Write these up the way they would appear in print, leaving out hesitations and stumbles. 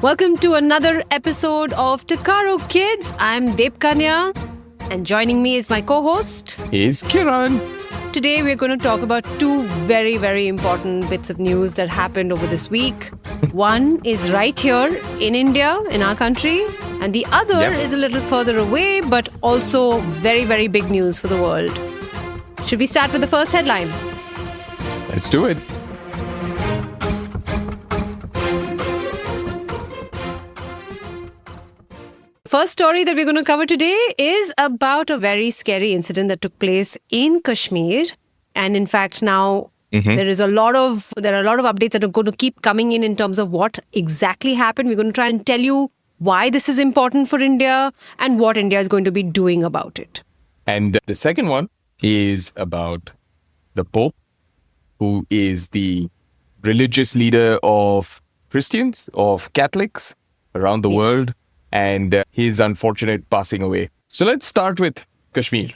Welcome to another episode of Takaro Kids. I'm Debkanya, and joining me is my co-host is Kiran. Today we're going to talk about two very, very important bits of news that happened over this week. One is right here in India, in our country, and the other is a little further away, but also very, very big news for the world. Should we start with the first headline? Let's do it. First story that we're going to cover today is about a very scary incident that took place in Kashmir. And in fact, now there are a lot of updates that are going to keep coming in terms of what exactly happened. We're going to try and tell you why this is important for India and what India is going to be doing about it. And the second one is about the Pope, who is the religious leader of Christians, of Catholics around the world, and his unfortunate passing away. So let's start with Kashmir,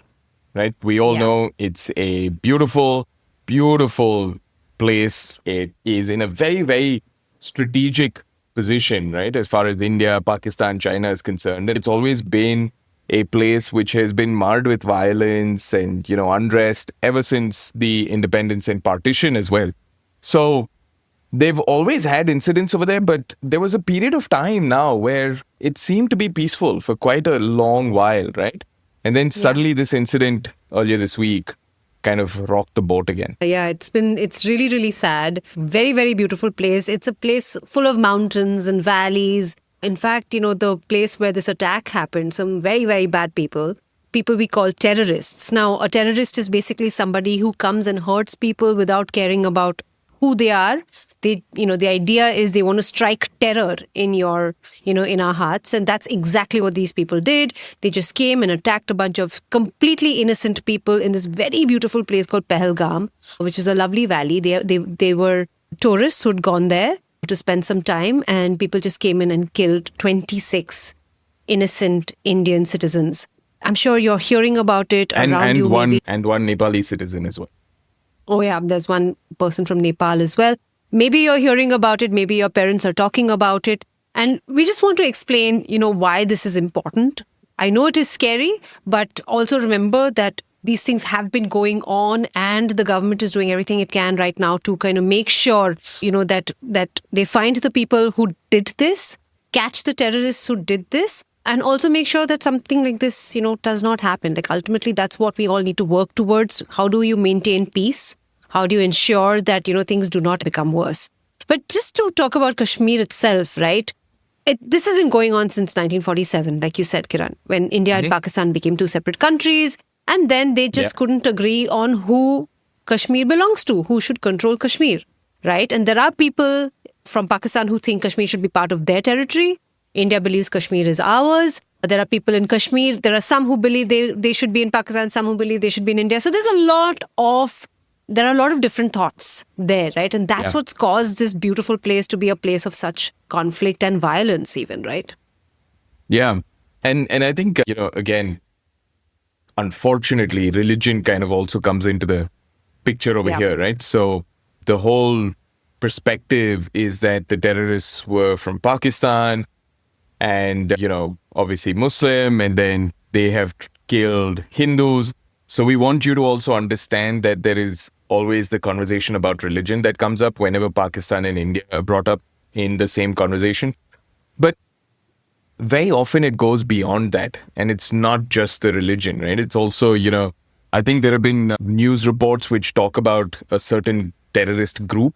right? We all know it's a beautiful, beautiful place. It is in a very, very strategic position, right? As far as India, Pakistan, China is concerned. And it's always been a place which has been marred with violence and, unrest ever since the independence and partition as well. So they've always had incidents over there, but there was a period of time now where it seemed to be peaceful for quite a long while, right? And then suddenly this incident earlier this week kind of rocked the boat again. Yeah, it's really, really sad. Very, very beautiful place. It's a place full of mountains and valleys. In fact, the place where this attack happened, some very, very bad people we call terrorists. Now, a terrorist is basically somebody who comes and hurts people without caring about who they are. The idea is they want to strike terror in in our hearts. And that's exactly what these people did. They just came and attacked a bunch of completely innocent people in this very beautiful place called Pahalgam, which is a lovely valley. They were tourists who'd gone there to spend some time, and people just came in and killed 26 innocent Indian citizens. I'm sure you're hearing about it around you. And one Nepalese citizen as well. Oh yeah, there's one person from Nepal as well. Maybe you're hearing about it. Maybe your parents are talking about it. And we just want to explain, why this is important. I know it is scary, but also remember that these things have been going on and the government is doing everything it can right now to kind of make sure, that they find the people who did this, catch the terrorists who did this, and also make sure that something like this, does not happen. Like ultimately, that's what we all need to work towards. How do you maintain peace? How do you ensure that, things do not become worse? But just to talk about Kashmir itself, right? This has been going on since 1947, like you said, Kiran, when India and Pakistan became two separate countries. And then they just couldn't agree on who Kashmir belongs to, who should control Kashmir, right? And there are people from Pakistan who think Kashmir should be part of their territory. India believes Kashmir is ours. There are people in Kashmir. There are some who believe they should be in Pakistan, some who believe they should be in India. So there are a lot of different thoughts there, right? And that's what's caused this beautiful place to be a place of such conflict and violence even, right? Yeah. And I think, again, unfortunately, religion kind of also comes into the picture over here, right? So the whole perspective is that the terrorists were from Pakistan and, obviously Muslim, and then they have killed Hindus. So we want you to also understand that there is always the conversation about religion that comes up whenever Pakistan and India are brought up in the same conversation. But very often it goes beyond that. And it's not just the religion, right? It's also, I think there have been news reports which talk about a certain terrorist group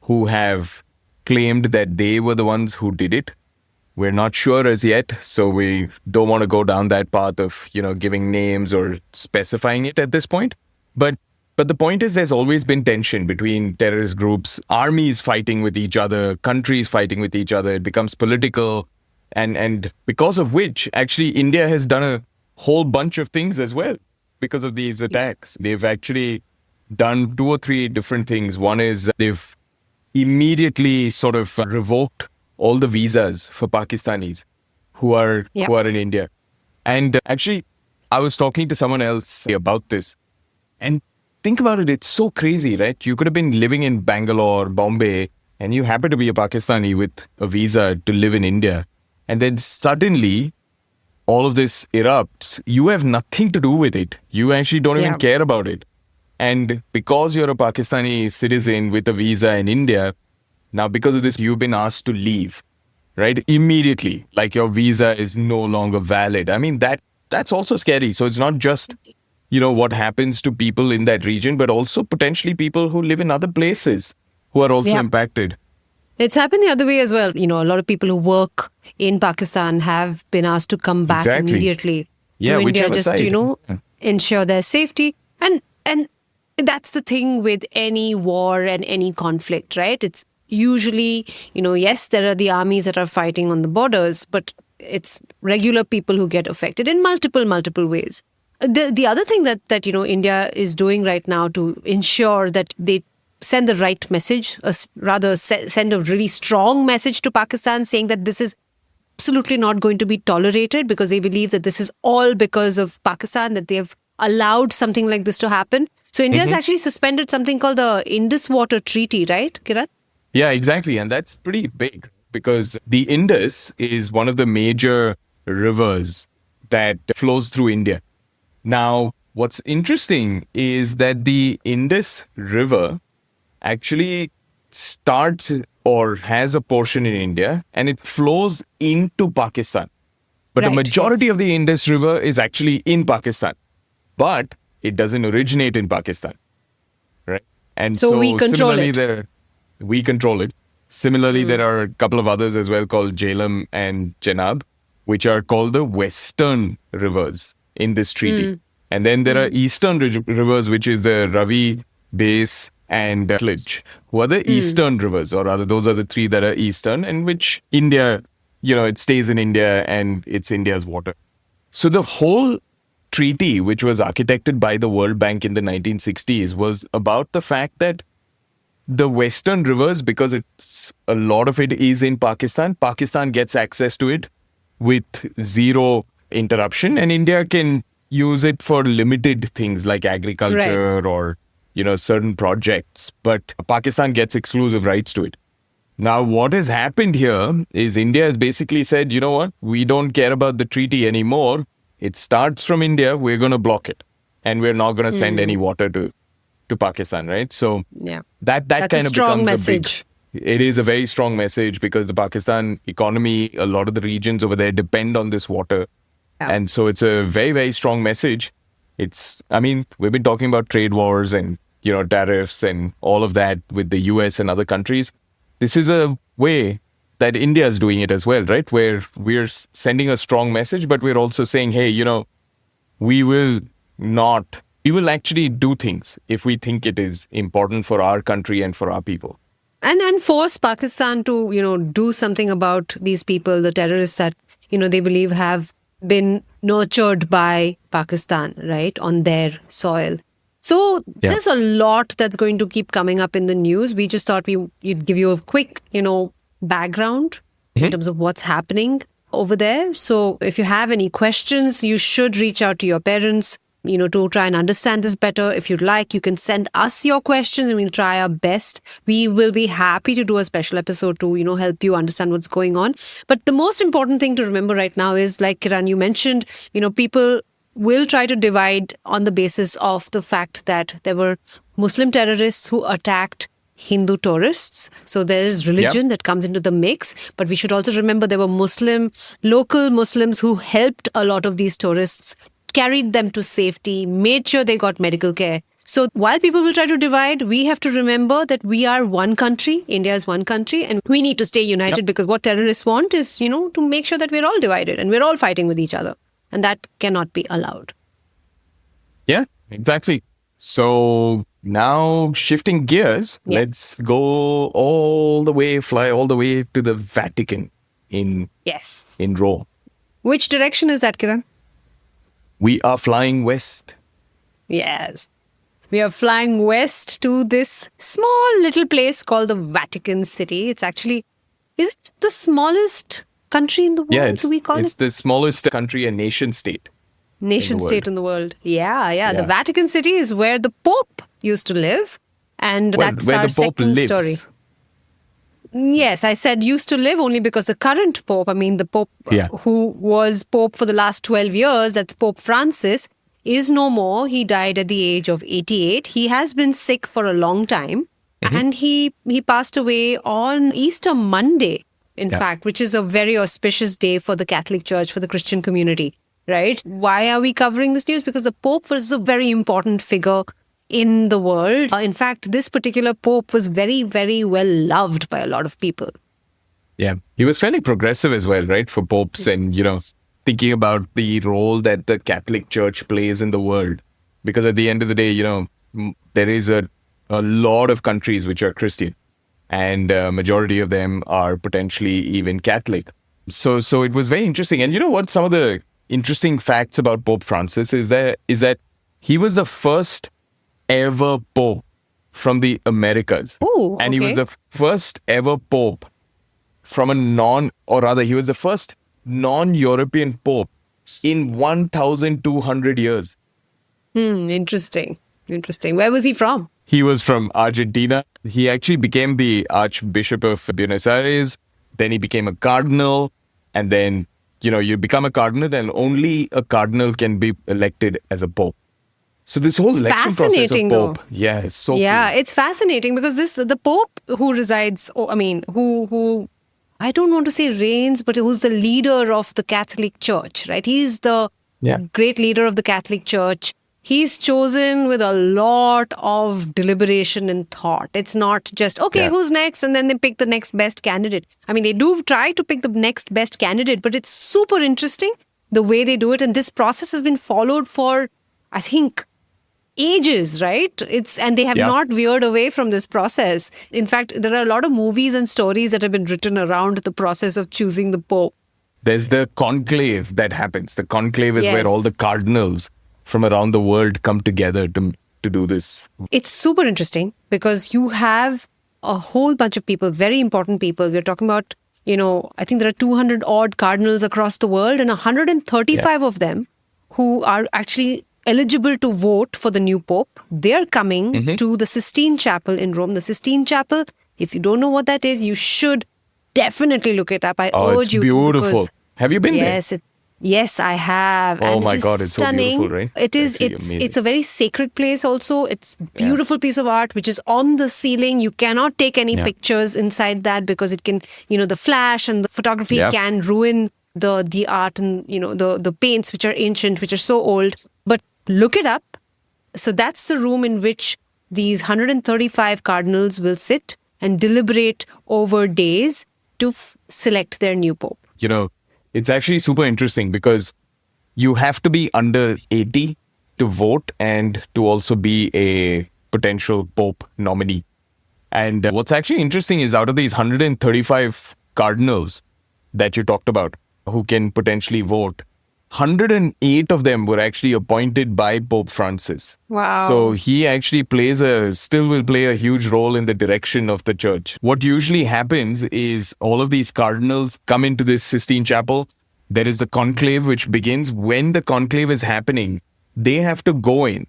who have claimed that they were the ones who did it. We're not sure as yet, so we don't want to go down that path of, giving names or specifying it at this point. But the point is there's always been tension between terrorist groups, armies fighting with each other, countries fighting with each other. It becomes political. And because of which, actually, India has done a whole bunch of things as well because of these attacks. They've actually done 2 or 3 different things. One is they've immediately sort of revoked all the visas for Pakistanis who are in India. And actually, I was talking to someone else about this. And think about it, it's so crazy, right? You could have been living in Bangalore, Bombay, and you happen to be a Pakistani with a visa to live in India, and then suddenly all of this erupts, you have nothing to do with it. You actually don't even care about it. And because you're a Pakistani citizen with a visa in India, now because of this, you've been asked to leave, right? Immediately, like your visa is no longer valid. I mean, that's also scary. So it's not just, what happens to people in that region, but also potentially people who live in other places who are also impacted. It's happened the other way as well. A lot of people who work in Pakistan have been asked to come back immediately to India just side. to, ensure their safety. And that's the thing with any war and any conflict, right? It's usually, yes, there are the armies that are fighting on the borders, but it's regular people who get affected in multiple ways. The other thing that India is doing right now to ensure that they send the right message, send a really strong message to Pakistan saying that this is absolutely not going to be tolerated, because they believe that this is all because of Pakistan, that they have allowed something like this to happen. So India has actually suspended something called the Indus Water Treaty, right, Kiran? Yeah, exactly. And that's pretty big because the Indus is one of the major rivers that flows through India. Now, what's interesting is that the Indus River actually starts or has a portion in India and it flows into Pakistan. But the majority of the Indus River is actually in Pakistan. But it doesn't originate in Pakistan. Right? And so we control it. We control it. Similarly, there are a couple of others as well called Jhelum and Chenab, which are called the Western rivers in this treaty. And then there are Eastern rivers, which is the Ravi, Base, and Klij, who are the Eastern rivers, or rather, those are the three that are Eastern, and which India, it stays in India and it's India's water. So the whole treaty, which was architected by the World Bank in the 1960s, was about the fact that the Western rivers, because a lot of it is in Pakistan gets access to it with zero interruption, and India can use it for limited things like agriculture or certain projects, but Pakistan gets exclusive rights to it. Now, what has happened here is India has basically said, you know what, we don't care about the treaty anymore. It starts from India, we're going to block it. And we're not going to send any water to Pakistan, right? So that kind of becomes message. It is a very strong message because the Pakistan economy, a lot of the regions over there depend on this water. And so it's a very, very strong message. We've been talking about trade wars and, tariffs and all of that with the US and other countries. This is a way that India is doing it as well, right? Where we're sending a strong message, but we're also saying, hey, we will actually do things if we think it is important for our country and for our people. And force Pakistan to, do something about these people, the terrorists that, they believe have been nurtured by Pakistan, right, on their soil. So there's a lot that's going to keep coming up in the news. We just thought we'd give you a quick, background in terms of what's happening over there. So if you have any questions, you should reach out to your parents, to try and understand this better. If you'd like, you can send us your questions and we'll try our best. We will be happy to do a special episode to, help you understand what's going on. But the most important thing to remember right now is, like Kiran, you mentioned, people will try to divide on the basis of the fact that there were Muslim terrorists who attacked Hindu tourists. So there is religion that comes into the mix. But we should also remember there were local Muslims who helped a lot of these tourists, carried them to safety, made sure they got medical care. So while people will try to divide, we have to remember that we are one country, India is one country, and we need to stay united because what terrorists want is, to make sure that we're all divided and we're all fighting with each other. And that cannot be allowed. Yeah, exactly. So now shifting gears, let's fly all the way to the Vatican in Rome. Which direction is that, Kiran? We are flying west. Yes. We are flying west to this small little place called the Vatican City. It's actually, is it the smallest country in the world? Yeah, it's the smallest country and nation state. Nation state in the world. Yeah. The Vatican City is where the Pope used to live. And that's where our the Pope second lives. story. Yes, I said used to live only because the current Pope, I mean, the Pope who was Pope for the last 12 years, that's Pope Francis, is no more. He died at the age of 88. He has been sick for a long time. And he passed away on Easter Monday, in fact, which is a very auspicious day for the Catholic Church, for the Christian community, right? Why are we covering this news? Because the Pope was a very important figure in the world. In fact, this particular Pope was very, very well loved by a lot of people. Yeah. He was fairly progressive as well, right? For popes and, thinking about the role that the Catholic Church plays in the world. Because at the end of the day, there is a lot of countries which are Christian, and majority of them are potentially even Catholic. So it was very interesting. And you know what? Some of the interesting facts about Pope Francis is that he was the first ever Pope from the Americas. Oh, and he was the first ever Pope from he was the first non-European Pope in 1,200 years. Interesting. Where was he from? He was from Argentina. He actually became the Archbishop of Buenos Aires. Then he became a cardinal. And then, you become a cardinal, and only a cardinal can be elected as a pope. So this whole election process of pope, it's so cool. It's fascinating because the Pope who resides, who I don't want to say reigns, but who's the leader of the Catholic Church, right? He's the great leader of the Catholic Church. He's chosen with a lot of deliberation and thought. It's not just, who's next? And then they pick the next best candidate. I mean, they do try to pick the next best candidate, but it's super interesting the way they do it. And this process has been followed for, I think, ages, right? And they have not veered away from this process. In fact, there are a lot of movies and stories that have been written around the process of choosing the Pope. There's the conclave that happens. The conclave is where all the cardinals from around the world come together to do this. It's super interesting because you have a whole bunch of people, very important people. We're talking about, I think there are 200 odd cardinals across the world, and 135 of them who are actually eligible to vote for the new Pope. They're coming to the Sistine Chapel in Rome. The Sistine Chapel, if you don't know what that is, you should definitely look it up. I urge you. It's beautiful. Have you been there? Yes, I have. Oh my God, it's stunning. So beautiful, right? It is. It's a very sacred place also. It's a beautiful piece of art which is on the ceiling. You cannot take any pictures inside that because it can, the flash and the photography can ruin the art and, the paints which are ancient, which are so old. But look it up. So that's the room in which these 135 cardinals will sit and deliberate over days to select their new Pope. It's actually super interesting because you have to be under 80 to vote and to also be a potential Pope nominee. And what's actually interesting is out of these 135 cardinals that you talked about who can potentially vote, 108 of them were actually appointed by Pope Francis. Wow. So he actually still will play a huge role in the direction of the church. What usually happens is all of these cardinals come into this Sistine Chapel. There is the conclave which begins. When the conclave is happening, they have to go in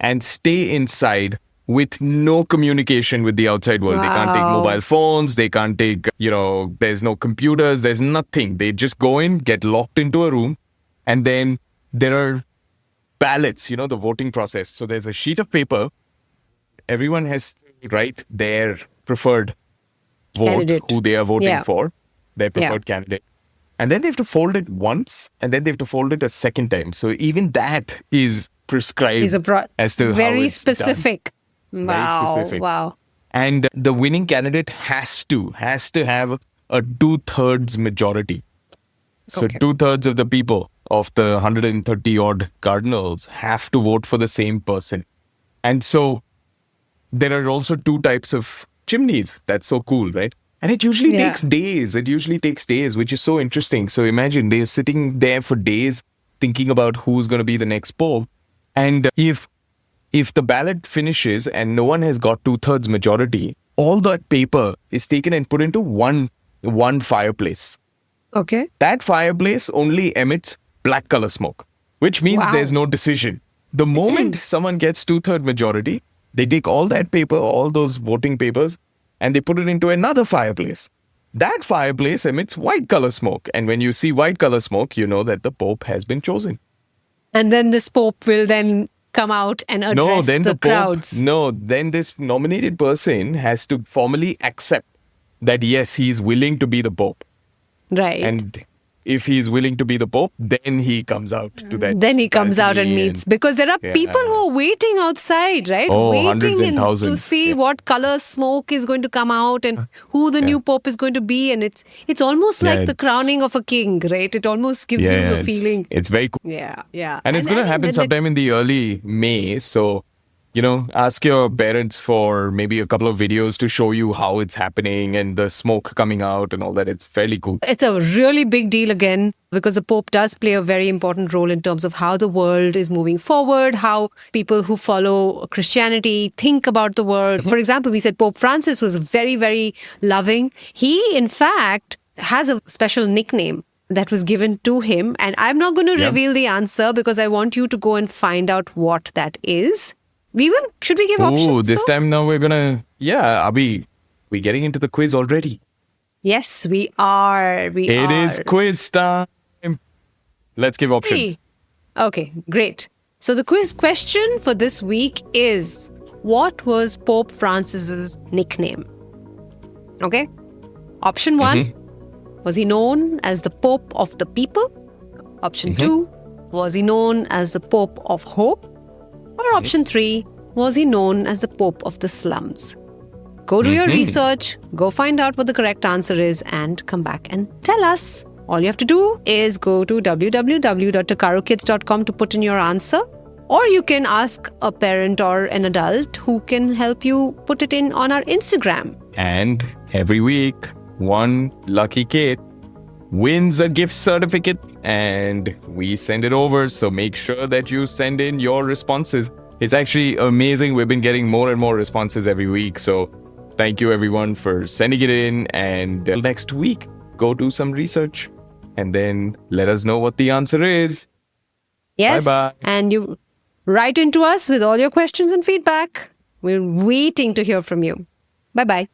and stay inside with no communication with the outside world. They can't take mobile phones. They can't take, there's no computers. There's nothing. They just go in, get locked into a room. And then there are ballots, the voting process. So there's a sheet of paper. Everyone has to write their preferred vote, who they are voting for, their preferred candidate. And then they have to fold it once, and then they have to fold it a second time. So even that is prescribed as to very how it's specific. Done. Wow. Very specific. Wow. And the winning candidate has to have a 2/3 majority. So 2/3 of the people of the 130 odd cardinals have to vote for the same person. And so there are also two types of chimneys. That's so cool, right? And it usually takes days. Which is so interesting. So imagine they're sitting there for days thinking about who's going to be the next pope. And if the ballot finishes and no one has got 2/3 majority, all that paper is taken and put into one fireplace. Okay. That fireplace only emits black color smoke, which means there's no decision. The moment someone gets 2/3 majority, they take all that paper, all those voting papers, and they put it into another fireplace. That fireplace emits white color smoke. And when you see white color smoke, you know that the Pope has been chosen. And then this Pope will then come out and address the crowds. Then this nominated person has to formally accept that, yes, he is willing to be the Pope. Right. And if he is willing to be the Pope, then he comes out to that. Then he comes out and meets. Because there are people who are waiting outside, right? Oh, waiting hundreds and thousands. to see what color smoke is going to come out and who the new Pope is going to be. And it's almost like the crowning of a king, right? It almost gives you the feeling. It's very cool. Yeah. And it's going to happen sometime in the early May. So, ask your parents for maybe a couple of videos to show you how it's happening and the smoke coming out and all that. It's fairly cool. It's a really big deal again because the Pope does play a very important role in terms of how the world is moving forward, how people who follow Christianity think about the world. For example, we said Pope Francis was very, very loving. He, in fact, has a special nickname that was given to him. And I'm not going to reveal the answer because I want you to go and find out what that is. We will. Should we give options? Oh, this time now we're gonna. Yeah, are we getting into the quiz already? Yes, we are. It is quiz time. Let's give options. Okay, great. So the quiz question for this week is: what was Pope Francis's nickname? Okay. Option 1, was he known as the Pope of the People? Option 2, was he known as the Pope of Hope? Or option 3, was he known as the Pope of the Slums? Go do your research, go find out what the correct answer is, and come back and tell us. All you have to do is go to www.takarokids.com to put in your answer. Or you can ask a parent or an adult who can help you put it in on our Instagram. And every week, one lucky kid wins a gift certificate and we send it over. So make sure that you send in your responses. It's actually amazing. We've been getting more and more responses every week. So thank you everyone for sending it in. And next week, go do some research and then let us know what the answer is. Yes. Bye-bye. And you write into us with all your questions and feedback. We're waiting to hear from you. Bye-bye.